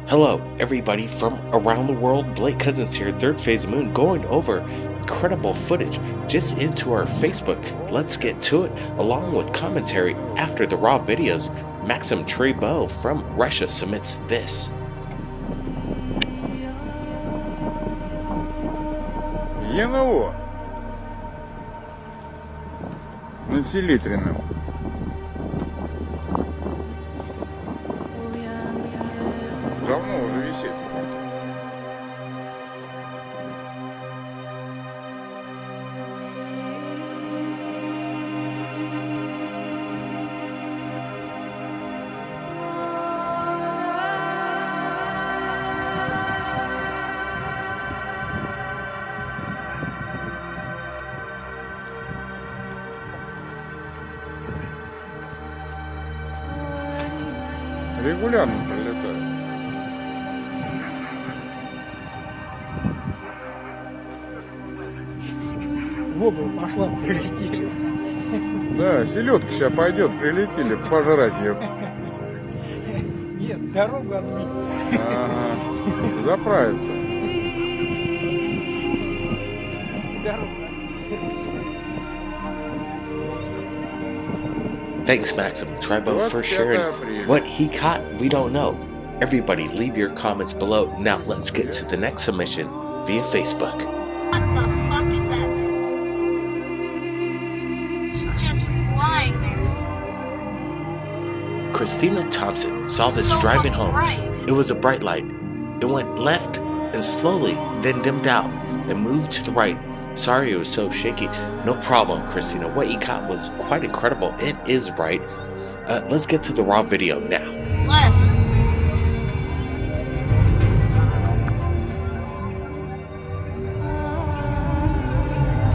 Hello, everybody from around the world. Blake Cousins here, third phase of moon, going over incredible footage just into our Facebook. Let's get to it, along with commentary after the raw videos. Maxim Trebo from Russia submits this. ЕНО над Селитриным. Давно уже висит. Регулярно прилетает. В оба пошла, прилетели. Да, селедка сейчас пойдет, прилетели пожрать ее. Нет, дорогу отбить. Ага, заправиться. Дорогу. Thanks, Maxim Trebo, for sharing what he caught. We don't know. Everybody, leave your comments below. Now, let's get to the next submission via Facebook. What the fuck is that? It's just flying there. Christina Thompson saw this So driving fucking home. bright. It was a bright light. It went left and slowly, then dimmed out and moved to the right. Sorry it was so shaky. No problem, Christina. What you caught was quite incredible. It is bright. Let's get to the raw video now. Left.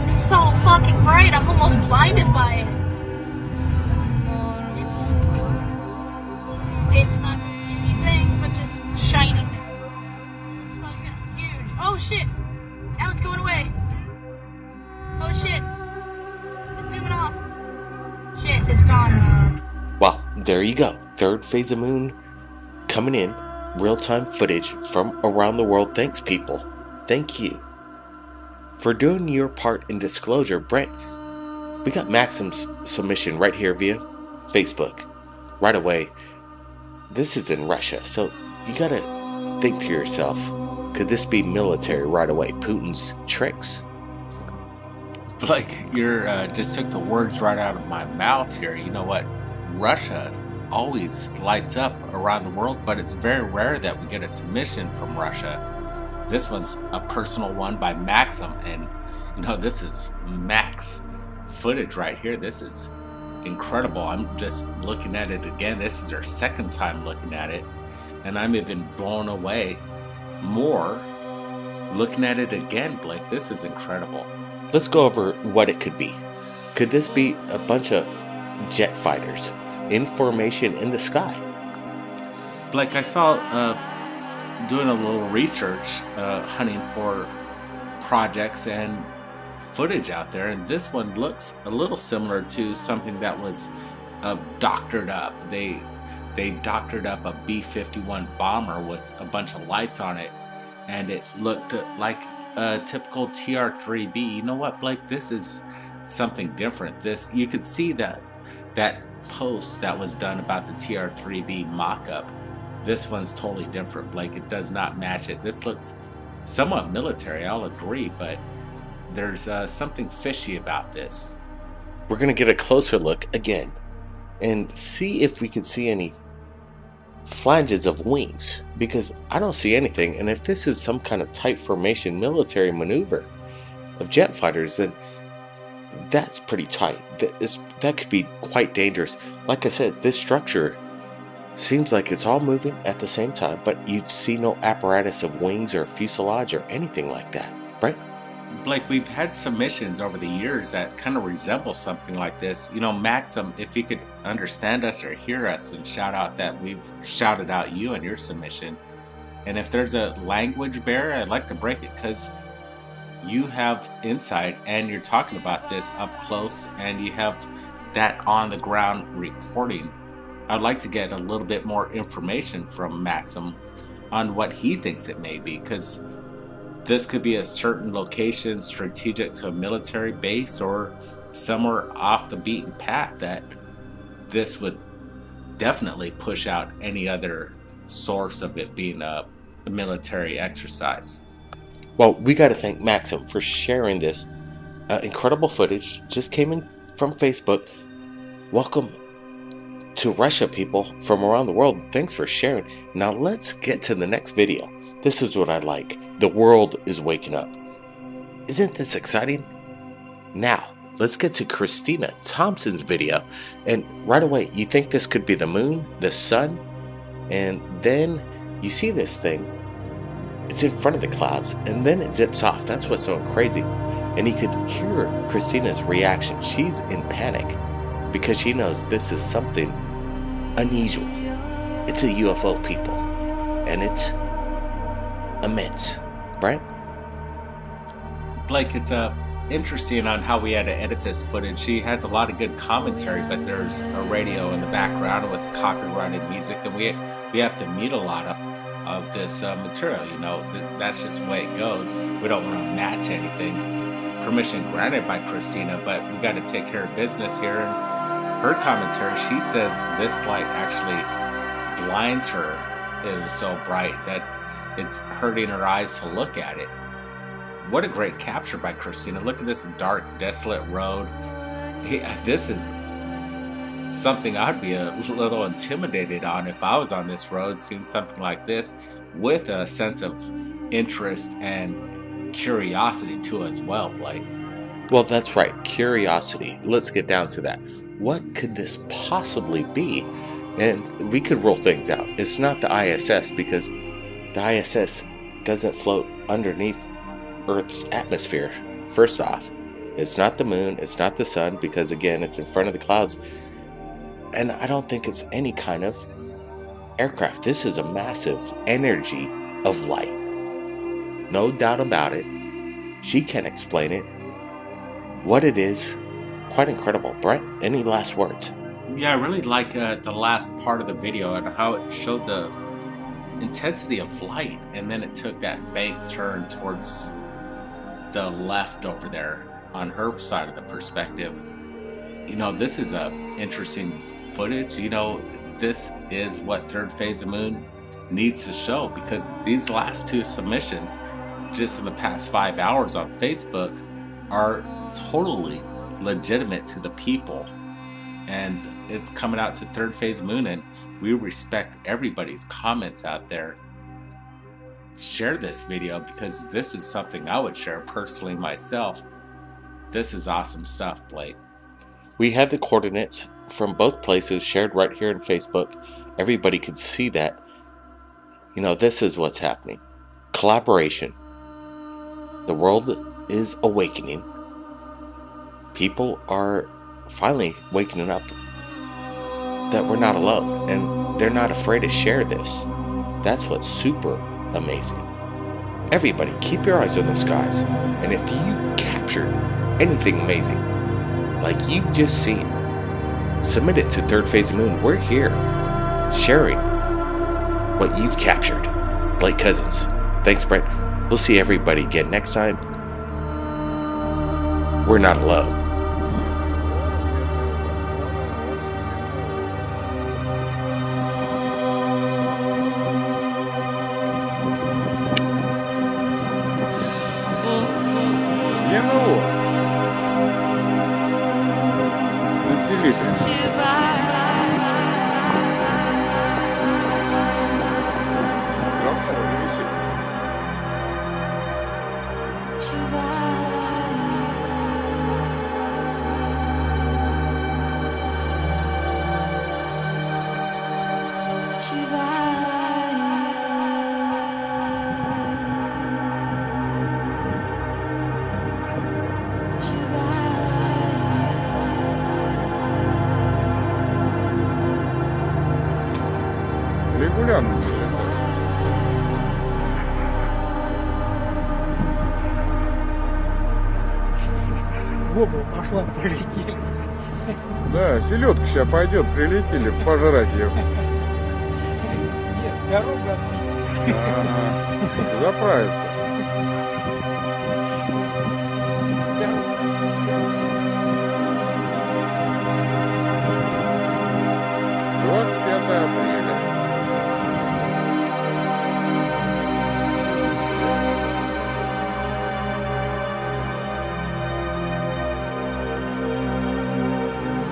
It's so fucking bright, I'm almost blinded by it. It's not anything but just shining. It's fucking huge. Oh shit! Now it's going away. Oh shit! It's zooming off. Shit, it's gone. Well, there you go. Third phase of moon coming in. Real-time footage from around the world. Thanks, people. Thank you for doing your part in disclosure. Brent, we got Maxim's submission right here via Facebook. Right away. This is in Russia, so you gotta think to yourself, could this be military right away? Putin's tricks? Like, you're just took the words right out of my mouth here. You know what? Russia always lights up around the world, but it's very rare that we get a submission from Russia. This one's a personal one by Maxim, and you know, this is Max footage right here. This is incredible. I'm just looking at it again. This is our second time looking at it, and I'm even blown away more looking at it again, Blake. This is incredible. Let's go over what it could be. Could this be a bunch of jet fighters in formation in the sky? Blake, I saw doing a little research, hunting for projects and footage out there, and this one looks a little similar to something that was doctored up. They doctored up a B-51 bomber with a bunch of lights on it, and it looked like a typical TR-3B. You know what, Blake? This is something different. This, you could see that post that was done about the TR-3B mock-up. This one's totally different, Blake. It does not match it. This looks somewhat military, I'll agree, but there's something fishy about this. We're gonna get a closer look again and see if we can see any flanges of wings, because I don't see anything. And if this is some kind of tight formation military maneuver of jet fighters, then that's pretty tight. That could be quite dangerous. Like I said, this structure seems like it's all moving at the same time, but you see no apparatus of wings or fuselage or anything like that, right? Blake, we've had submissions over the years that kind of resemble something like this. You know, Maxim, if you could understand us or hear us, and shout out that we've shouted out you and your submission. And if there's a language barrier, I'd like to break it, because you have insight and you're talking about this up close, and you have that on the ground reporting. I'd like to get a little bit more information from Maxim on what he thinks it may be, because this could be a certain location strategic to a military base or somewhere off the beaten path that this would definitely push out any other source of it being a military exercise. Well, we got to thank Maxim for sharing this incredible footage. Just came in from Facebook. Welcome to Russia, people from around the world. Thanks for sharing. Now let's get to the next video. This is what I like. The world is waking up. Isn't this exciting? Now, let's get to Christina Thompson's video. And right away, you think this could be the moon, the sun, and then you see this thing. It's in front of the clouds, and then it zips off. That's what's so crazy. And you could hear Christina's reaction. She's in panic because she knows this is something unusual. It's a UFO, people, and it's immense, right? Blake, it's interesting on how we had to edit this footage. She has a lot of good commentary, but there's a radio in the background with copyrighted music, and we have to mute a lot of this material. You know, that's just the way it goes. We don't want to match anything. Permission granted by Christina, but we got to take care of business here. And her commentary, she says this light actually blinds her. It was so bright that it's hurting her eyes to look at it. What a great capture by Christina. Look at this dark, desolate road. This is something I'd be a little intimidated on if I was on this road, seeing something like this with a sense of interest and curiosity too as well, Blake. Well, that's right. Curiosity. Let's get down to that. What could this possibly be? And we could roll things out. It's not the ISS, because the ISS doesn't float underneath Earth's atmosphere. First off, it's not the moon, it's not the sun, because again, it's in front of the clouds. And I don't think it's any kind of aircraft. This is a massive energy of light. No doubt about it. She can explain it. What it is, quite incredible. Brent, any last words? Yeah, I really like the last part of the video and how it showed the intensity of light, and then it took that bank turn towards the left over there on her side of the perspective. You know, this is a interesting footage. You know, this is what third phase of moon needs to show, because these last two submissions just in the past 5 hours on Facebook are totally legitimate to the people, and it's coming out to third phase moon, and we respect everybody's comments out there. Share this video, because this is something I would share personally myself. This is awesome stuff, Blake. We have the coordinates from both places shared right here on Facebook. Everybody can see that. You know, this is what's happening. Collaboration. The world is awakening. People are finally waking up that we're not alone, and they're not afraid to share this. That's what's super amazing. Everybody, keep your eyes on the skies, and if you've captured anything amazing like you've just seen, submit it to Third Phase Moon. We're here sharing what you've captured. Blake Cousins. Thanks, Brent. We'll see everybody again next time. We're not alone. ГНО. Нацелитель. Давно уже висит. Регулярно все. В оба пошла, прилетели. Да, селедка сейчас пойдет, прилетели пожрать ее. Нет, дорога отбита. Ага. Заправиться.